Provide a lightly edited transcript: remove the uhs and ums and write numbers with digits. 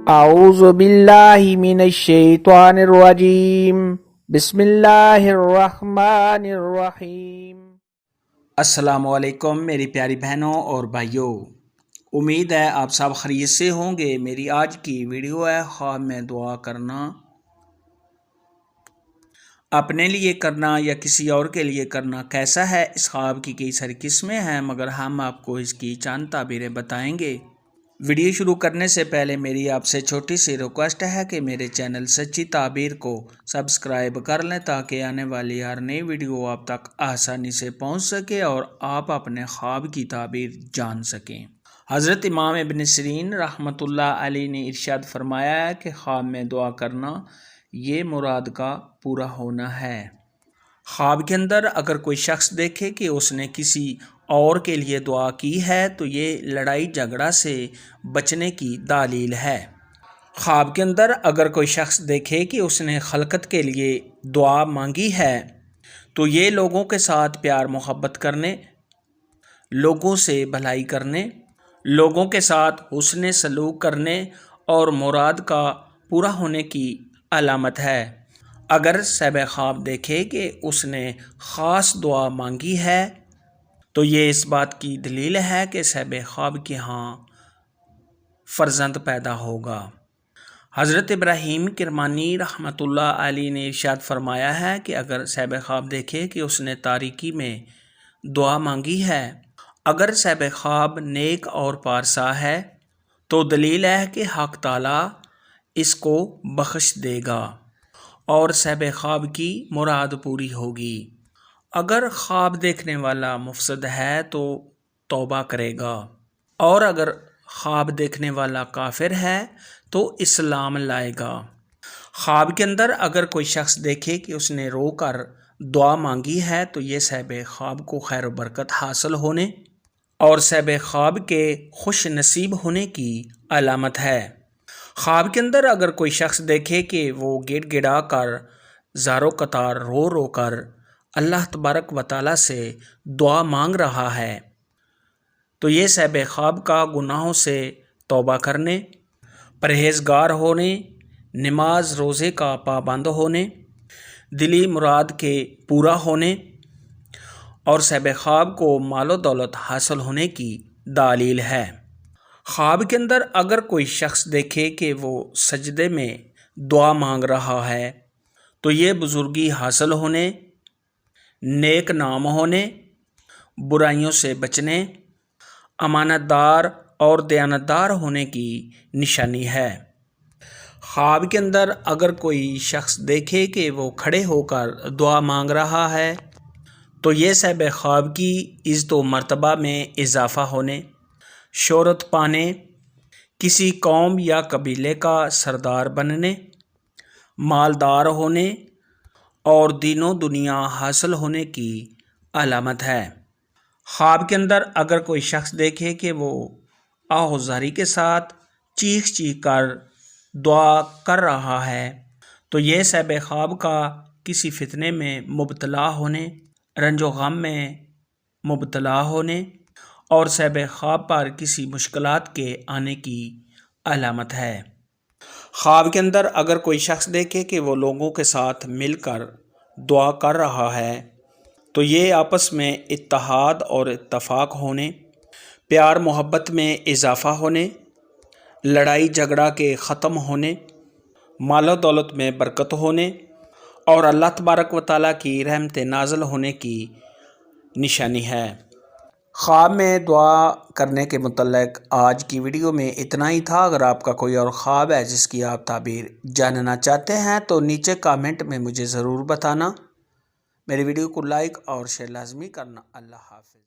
اعوذ باللہ من الشیطان الرجیم بسم اللہ الرحمن الرحیم۔ السلام علیکم میری پیاری بہنوں اور بھائیوں، امید ہے آپ سب خیریت سے ہوں گے۔ میری آج کی ویڈیو ہے خواب میں دعا کرنا، اپنے لیے کرنا یا کسی اور کے لیے کرنا کیسا ہے۔ اس خواب کی کئی ساری قسمیں ہیں مگر ہم آپ کو اس کی چند تعبیریں بتائیں گے۔ ویڈیو شروع کرنے سے پہلے میری آپ سے چھوٹی سی ریکویسٹ ہے کہ میرے چینل سچی تعبیر کو سبسکرائب کر لیں تاکہ آنے والی ہر نئی ویڈیو آپ تک آسانی سے پہنچ سکے اور آپ اپنے خواب کی تعبیر جان سکیں۔ حضرت امام ابن سیرین رحمۃ اللہ علیہ نے ارشاد فرمایا ہے کہ خواب میں دعا کرنا یہ مراد کا پورا ہونا ہے۔ خواب کے اندر اگر کوئی شخص دیکھے کہ اس نے کسی اور کے لیے دعا کی ہے تو یہ لڑائی جھگڑا سے بچنے کی دلیل ہے۔ خواب کے اندر اگر کوئی شخص دیکھے کہ اس نے خلقت کے لیے دعا مانگی ہے تو یہ لوگوں کے ساتھ پیار محبت کرنے، لوگوں سے بھلائی کرنے، لوگوں کے ساتھ حسن سلوک کرنے اور مراد کا پورا ہونے کی علامت ہے۔ اگر صاحب خواب دیکھے کہ اس نے خاص دعا مانگی ہے تو یہ اس بات کی دلیل ہے کہ صاحب خواب کے ہاں فرزند پیدا ہوگا۔ حضرت ابراہیم کرمانی رحمۃ اللہ علیہ نے ارشاد فرمایا ہے کہ اگر صاحب خواب دیکھے کہ اس نے تاریکی میں دعا مانگی ہے، اگر صاحب خواب نیک اور پارسا ہے تو دلیل ہے کہ حق تعالی اس کو بخش دے گا اور صاحب خواب کی مراد پوری ہوگی۔ اگر خواب دیکھنے والا مفسد ہے تو توبہ کرے گا اور اگر خواب دیکھنے والا کافر ہے تو اسلام لائے گا۔ خواب کے اندر اگر کوئی شخص دیکھے کہ اس نے رو کر دعا مانگی ہے تو یہ صاحب خواب کو خیر و برکت حاصل ہونے اور صاحب خواب کے خوش نصیب ہونے کی علامت ہے۔ خواب کے اندر اگر کوئی شخص دیکھے کہ وہ گڑ گڑا کر زارو قطار رو رو کر اللہ تبارک و تعالیٰ سے دعا مانگ رہا ہے تو یہ صاحب خواب کا گناہوں سے توبہ کرنے، پرہیزگار ہونے، نماز روزے کا پابند ہونے، دلی مراد کے پورا ہونے اور صاحب خواب کو مال و دولت حاصل ہونے کی دلیل ہے۔ خواب کے اندر اگر کوئی شخص دیکھے کہ وہ سجدے میں دعا مانگ رہا ہے تو یہ بزرگی حاصل ہونے، نیک نام ہونے، برائیوں سے بچنے، امانت دار اور دیانتدار ہونے کی نشانی ہے۔ خواب کے اندر اگر کوئی شخص دیکھے کہ وہ کھڑے ہو کر دعا مانگ رہا ہے تو یہ صاحب خواب کی عزت و مرتبہ میں اضافہ ہونے، شہرت پانے، کسی قوم یا قبیلے کا سردار بننے، مالدار ہونے اور دین و دنیا حاصل ہونے کی علامت ہے۔ خواب کے اندر اگر کوئی شخص دیکھے کہ وہ آہوزاری کے ساتھ چیخ چیخ کر دعا کر رہا ہے تو یہ صاحب خواب کا کسی فتنے میں مبتلا ہونے، رنج و غم میں مبتلا ہونے اور صاحب خواب پر کسی مشکلات کے آنے کی علامت ہے۔ خواب کے اندر اگر کوئی شخص دیکھے کہ وہ لوگوں کے ساتھ مل کر دعا کر رہا ہے تو یہ آپس میں اتحاد اور اتفاق ہونے، پیار محبت میں اضافہ ہونے، لڑائی جھگڑا کے ختم ہونے، مال و دولت میں برکت ہونے اور اللہ تبارک و تعالیٰ کی رحمت نازل ہونے کی نشانی ہے۔ خواب میں دعا کرنے کے متعلق آج کی ویڈیو میں اتنا ہی تھا۔ اگر آپ کا کوئی اور خواب ہے جس کی آپ تعبیر جاننا چاہتے ہیں تو نیچے کامنٹ میں مجھے ضرور بتانا۔ میری ویڈیو کو لائک اور شیئر لازمی کرنا۔ اللہ حافظ۔